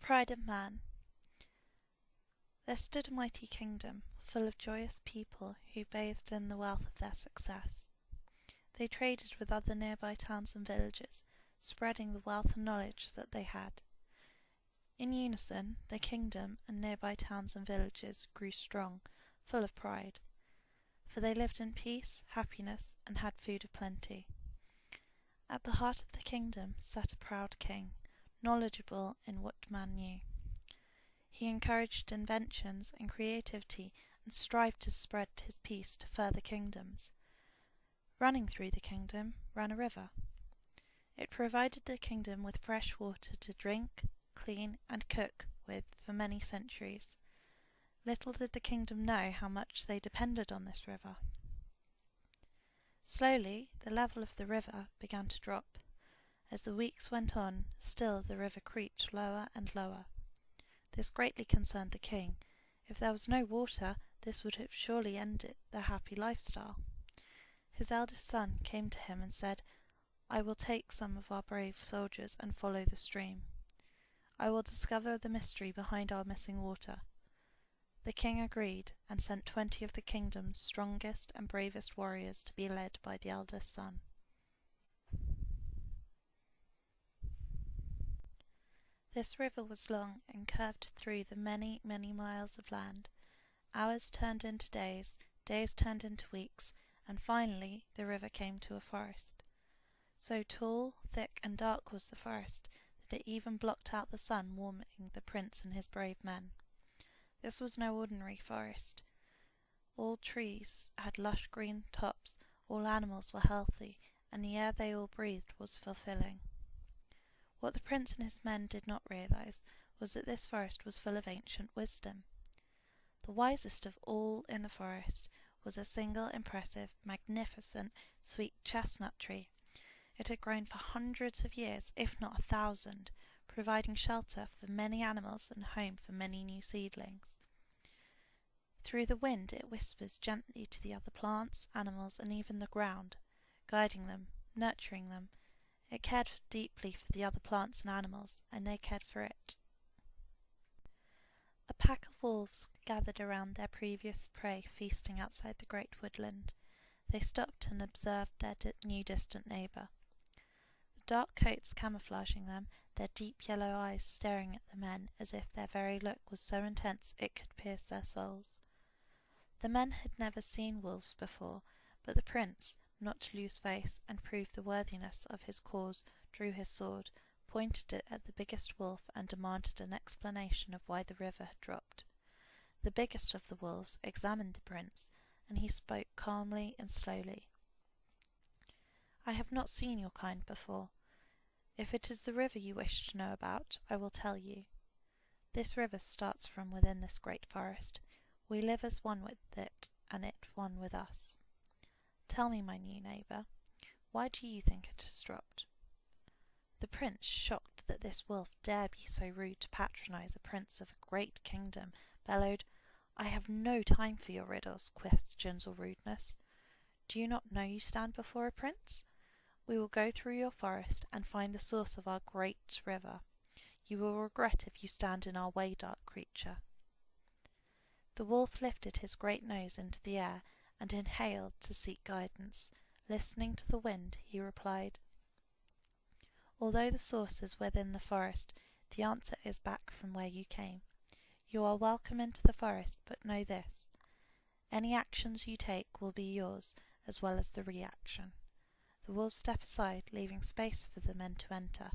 Pride of Man. There stood a mighty kingdom, full of joyous people who bathed in the wealth of their success. They traded with other nearby towns and villages, spreading the wealth and knowledge that they had. In unison, the kingdom and nearby towns and villages grew strong, full of pride, for they lived in peace, happiness, and had food aplenty. At the heart of the kingdom sat a proud king, knowledgeable in what man knew. He encouraged inventions and creativity and strived to spread his peace to further kingdoms. Running through the kingdom ran a river. It provided the kingdom with fresh water to drink, clean, and cook with for many centuries. Little did the kingdom know how much they depended on this river. Slowly, the level of the river began to drop. As the weeks went on, still the river crept lower and lower. This greatly concerned the king. If there was no water, this would have surely ended their happy lifestyle. His eldest son came to him and said, "I will take some of our brave soldiers and follow the stream. I will discover the mystery behind our missing water." The king agreed and sent 20 of the kingdom's strongest and bravest warriors to be led by the eldest son. This river was long and curved through the many, many miles of land. Hours turned into days, days turned into weeks, and finally the river came to a forest. So tall, thick, and dark was the forest that it even blocked out the sun warming the prince and his brave men. This was no ordinary forest. All trees had lush green tops, all animals were healthy, and the air they all breathed was fulfilling. What the prince and his men did not realize was that this forest was full of ancient wisdom. The wisest of all in the forest was a single impressive, magnificent, sweet chestnut tree. It had grown for hundreds of years, if not 1,000, providing shelter for many animals and home for many new seedlings. Through the wind it whispers gently to the other plants, animals, and even the ground, guiding them, nurturing them. It cared deeply for the other plants and animals, and they cared for it. A pack of wolves gathered around their previous prey feasting outside the great woodland. They stopped and observed their new distant neighbour. The dark coats camouflaging them, their deep yellow eyes staring at the men as if their very look was so intense it could pierce their souls. The men had never seen wolves before, but the prince, not to lose face and prove the worthiness of his cause, drew his sword, pointed it at the biggest wolf, and demanded an explanation of why the river had dropped. The biggest of the wolves examined the prince, and he spoke calmly and slowly. "I have not seen your kind before. If it is the river you wish to know about, I will tell you. This river starts from within this great forest. We live as one with it, and it one with us. Tell me, my new neighbour, why do you think it has dropped?" The prince, shocked that this wolf dare be so rude to patronize a prince of a great kingdom, bellowed, "I have no time for your riddles, questions, or rudeness. Do you not know you stand before a prince? We will go through your forest and find the source of our great river. You will regret if you stand in our way, dark creature." The wolf lifted his great nose into the air and inhaled to seek guidance. Listening to the wind, he replied, "Although the source is within the forest, the answer is back from where you came. You are welcome into the forest, but know this. Any actions you take will be yours, as well as the reaction." The wolves stepped aside, leaving space for the men to enter.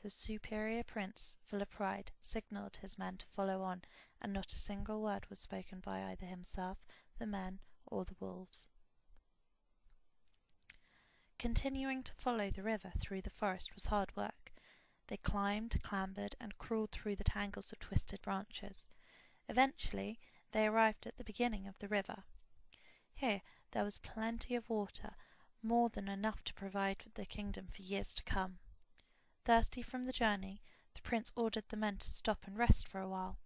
The superior prince, full of pride, signalled his men to follow on, and not a single word was spoken by either himself, the men, or the wolves. Continuing to follow the river through the forest was hard work. They climbed, clambered, and crawled through the tangles of twisted branches. Eventually, they arrived at the beginning of the river. Here there was plenty of water, more than enough to provide the kingdom for years to come. Thirsty from the journey, the prince ordered the men to stop and rest for a while.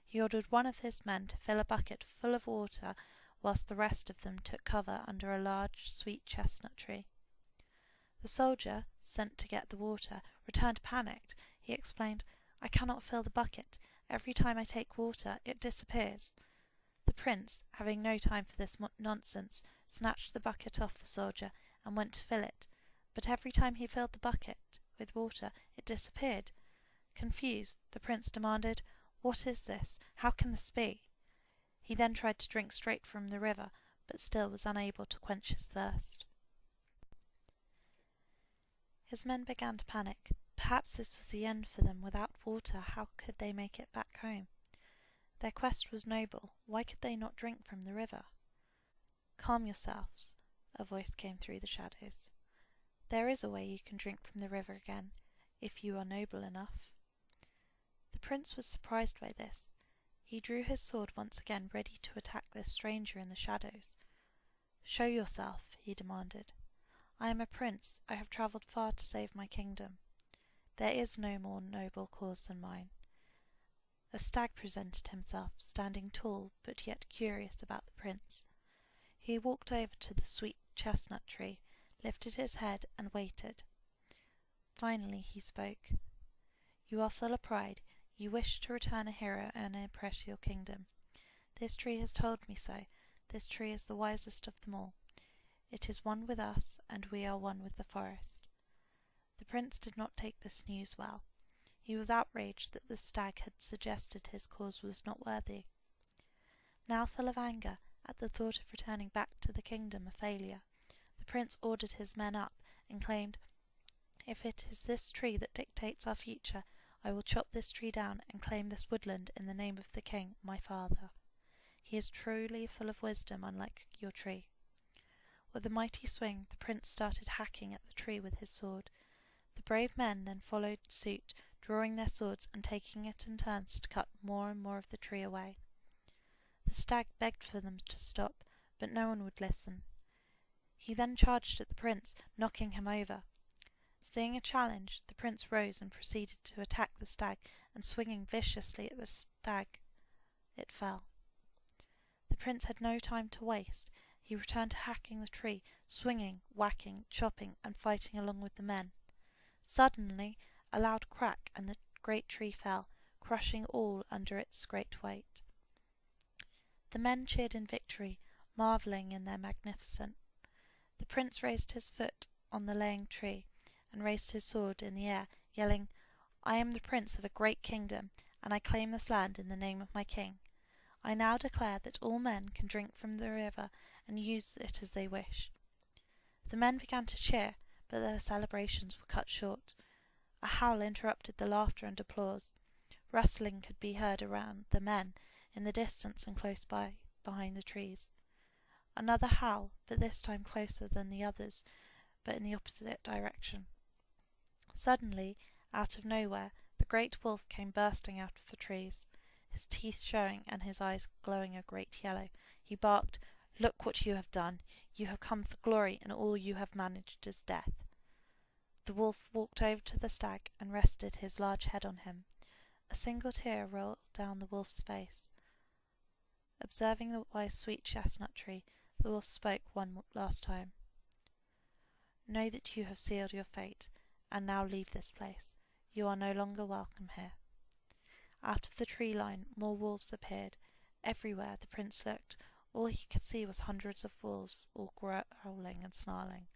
He ordered one of his men to fill a bucket full of water, whilst the rest of them took cover under a large, sweet chestnut tree. The soldier, sent to get the water, returned panicked. He explained, I cannot fill the bucket. Every time I take water, it disappears. The prince, having no time for this nonsense, snatched the bucket off the soldier and went to fill it, but every time he filled the bucket with water, it disappeared. Confused, the prince demanded, "What is this? How can this be?" He then tried to drink straight from the river, but still was unable to quench his thirst. His men began to panic. Perhaps this was the end for them. Without water, how could they make it back home? Their quest was noble. Why could they not drink from the river? "Calm yourselves," a voice came through the shadows. "There is a way you can drink from the river again, if you are noble enough." The prince was surprised by this. He drew his sword once again, ready to attack this stranger in the shadows. "Show yourself," he demanded. "I am a prince. I have travelled far to save my kingdom. There is no more noble cause than mine." A stag presented himself, standing tall, but yet curious about the prince. He walked over to the sweet chestnut tree, lifted his head, and waited. Finally he spoke. "You are full of pride. You wish to return a hero and impress your kingdom. This tree has told me so. This tree is the wisest of them all. It is one with us, and we are one with the forest." The prince did not take this news well. He was outraged that the stag had suggested his cause was not worthy. Now full of anger at the thought of returning back to the kingdom a failure, the prince ordered his men up and claimed, "If it is this tree that dictates our future, I will chop this tree down and claim this woodland in the name of the king, my father. He is truly full of wisdom, unlike your tree." With a mighty swing, the prince started hacking at the tree with his sword. The brave men then followed suit, drawing their swords and taking it in turns to cut more and more of the tree away. The stag begged for them to stop, but no one would listen. He then charged at the prince, knocking him over. Seeing a challenge, the prince rose and proceeded to attack the stag, and swinging viciously at the stag, it fell. The prince had no time to waste. He returned to hacking the tree, swinging, whacking, chopping, and fighting along with the men. Suddenly, a loud crack, and the great tree fell, crushing all under its great weight. The men cheered in victory, marvelling in their magnificence. The prince raised his foot on the laying tree, and raised his sword in the air, yelling, "I am the prince of a great kingdom, and I claim this land in the name of my king. I now declare that all men can drink from the river and use it as they wish." The men began to cheer, but their celebrations were cut short. A howl interrupted the laughter and applause. Rustling could be heard around the men, in the distance and close by, behind the trees. Another howl, but this time closer than the others, but in the opposite direction. Suddenly, out of nowhere, the great wolf came bursting out of the trees, his teeth showing and his eyes glowing a great yellow. He barked, "Look what you have done! You have come for glory, and all you have managed is death." The wolf walked over to the stag and rested his large head on him. A single tear rolled down the wolf's face. Observing the wise sweet chestnut tree, the wolf spoke one last time. "Know that you have sealed your fate, and now leave this place. You are no longer welcome here." Out of the tree line more wolves appeared. Everywhere the prince looked, all he could see was hundreds of wolves, all growling and snarling.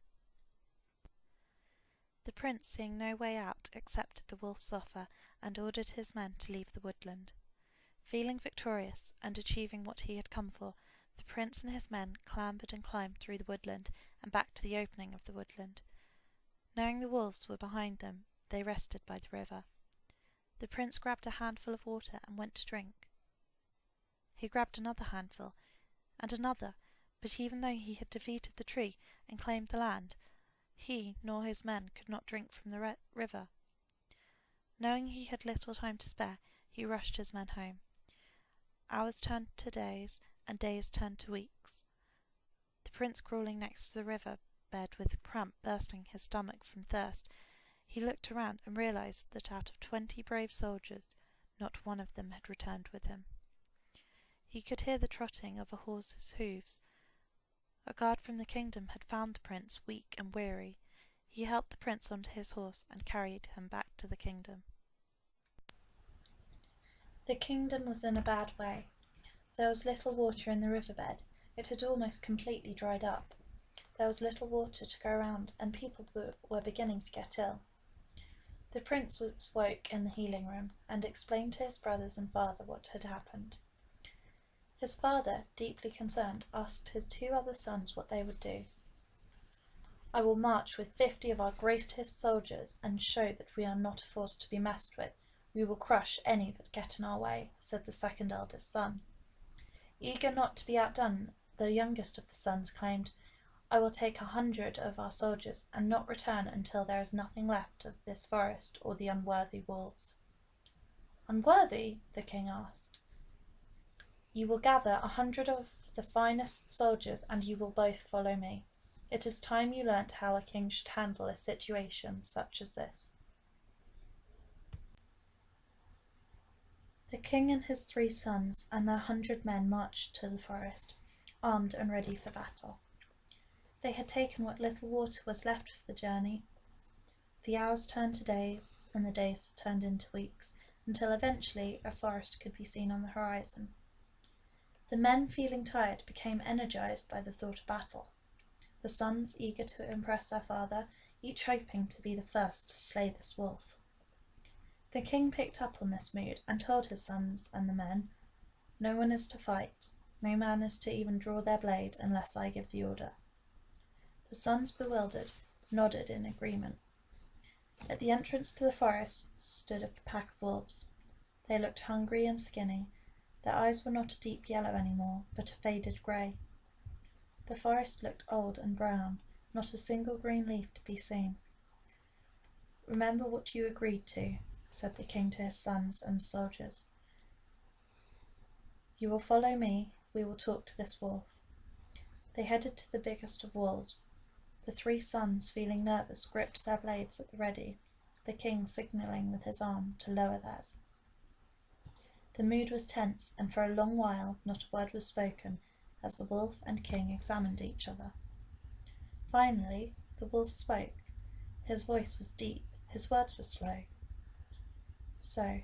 The prince, seeing no way out, accepted the wolf's offer and ordered his men to leave the woodland. Feeling victorious, and achieving what he had come for, the prince and his men clambered and climbed through the woodland and back to the opening of the woodland. Knowing the wolves were behind them, they rested by the river. The prince grabbed a handful of water and went to drink. He grabbed another handful, and another, but even though he had defeated the tree and claimed the land, he nor his men could not drink from the river. Knowing he had little time to spare, he rushed his men home. Hours turned to days, and days turned to weeks. The prince crawling next to the river bed with cramp bursting his stomach from thirst, he looked around and realized that out of 20 brave soldiers, not one of them had returned with him. He could hear the trotting of a horse's hoofs. A guard from the kingdom had found the prince weak and weary. He helped the prince onto his horse and carried him back to the kingdom. The kingdom was in a bad way. There was little water in the riverbed. It had almost completely dried up. There was little water to go around, and people were beginning to get ill. The prince was woke in the healing room and explained to his brothers and father what had happened. His father, deeply concerned, asked his 2 other sons what they would do. "I will march with 50 of our greatest soldiers and show that we are not a force to be messed with. We will crush any that get in our way," said the second eldest son. Eager not to be outdone, the youngest of the sons claimed, "I will take 100 of our soldiers and not return until there is nothing left of this forest or the unworthy wolves." "Unworthy?" the king asked. "You will gather 100 of the finest soldiers and you will both follow me. It is time you learnt how a king should handle a situation such as this." The king and his 3 sons and their 100 men marched to the forest, armed and ready for battle. They had taken what little water was left for the journey. The hours turned to days, and the days turned into weeks, until eventually a forest could be seen on the horizon. The men, feeling tired, became energized by the thought of battle. The sons eager to impress their father, each hoping to be the first to slay this wolf. The king picked up on this mood and told his sons and the men, "No one is to fight, no man is to even draw their blade unless I give the order." The sons, bewildered, nodded in agreement. At the entrance to the forest stood a pack of wolves. They looked hungry and skinny. Their eyes were not a deep yellow anymore, but a faded grey. The forest looked old and brown, not a single green leaf to be seen. "Remember what you agreed to," said the king to his sons and soldiers. "You will follow me, we will talk to this wolf." They headed to the biggest of wolves. The 3 sons, feeling nervous, gripped their blades at the ready, the king signalling with his arm to lower theirs. The mood was tense, and for a long while not a word was spoken as the wolf and king examined each other. Finally, the wolf spoke. His voice was deep, his words were slow. "So,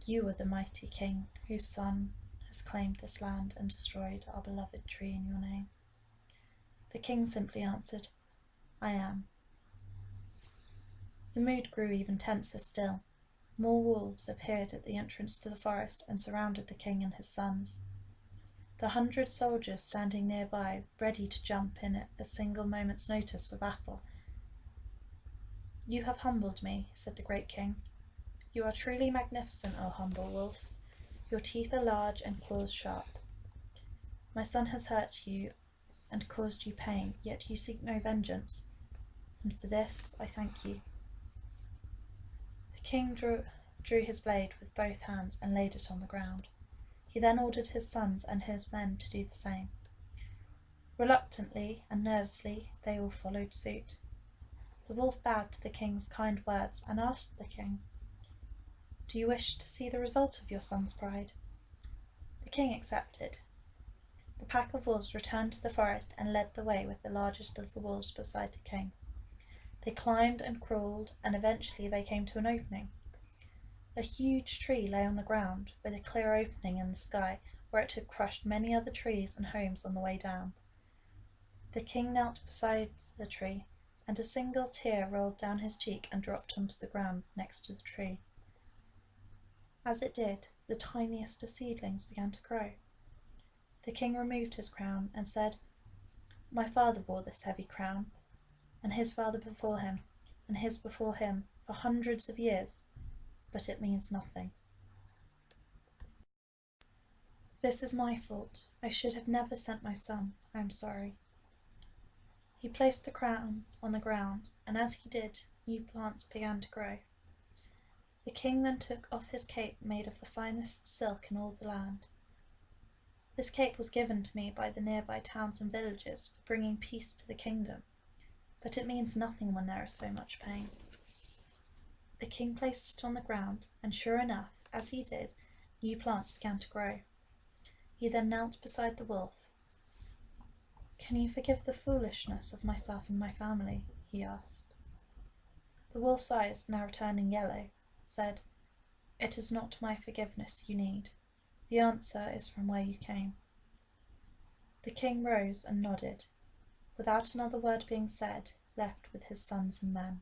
you are the mighty king whose son has claimed this land and destroyed our beloved tree in your name?" The king simply answered, "I am." The mood grew even tenser still. More wolves appeared at the entrance to the forest and surrounded the king and his sons. The 100 soldiers standing nearby, ready to jump in at a single moment's notice for battle. "You have humbled me," said the great king. "You are truly magnificent, O humble wolf. Your teeth are large and claws sharp. My son has hurt you and caused you pain, yet you seek no vengeance, and for this I thank you." The king drew his blade with both hands and laid it on the ground. He then ordered his sons and his men to do the same. Reluctantly and nervously, they all followed suit. The wolf bowed to the king's kind words and asked the king, "Do you wish to see the result of your son's pride?" The king accepted. The pack of wolves returned to the forest and led the way with the largest of the wolves beside the king. They climbed and crawled, and eventually they came to an opening. A huge tree lay on the ground, with a clear opening in the sky where it had crushed many other trees and homes on the way down. The king knelt beside the tree, and a single tear rolled down his cheek and dropped onto the ground next to the tree. As it did, the tiniest of seedlings began to grow. The king removed his crown and said, "My father wore this heavy crown, and his father before him, and his before him, for hundreds of years, but it means nothing. This is my fault. I should have never sent my son. I am sorry." He placed the crown on the ground, and as he did, new plants began to grow. The king then took off his cape made of the finest silk in all the land. This cape was given to me by the nearby towns and villages for bringing peace to the kingdom, but it means nothing when there is so much pain. The king placed it on the ground, and sure enough, as he did, new plants began to grow. He then knelt beside the wolf. "Can you forgive the foolishness of myself and my family?" he asked. The wolf's eyes, now turning yellow, said, It is not my forgiveness you need. The answer is from where you came. The king rose and nodded, without another word being said, left with his sons and men.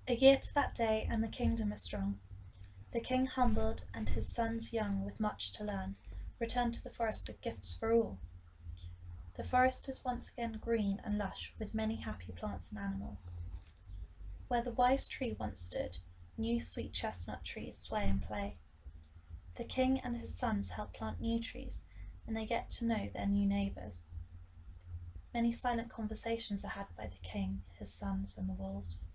A year to that day, and the kingdom is strong. The king humbled, and his sons young with much to learn, returned to the forest with gifts for all. The forest is once again green and lush, with many happy plants and animals. Where the wise tree once stood, new sweet chestnut trees sway and play. The king and his sons help plant new trees, and they get to know their new neighbours. Many silent conversations are had by the king, his sons, and the wolves.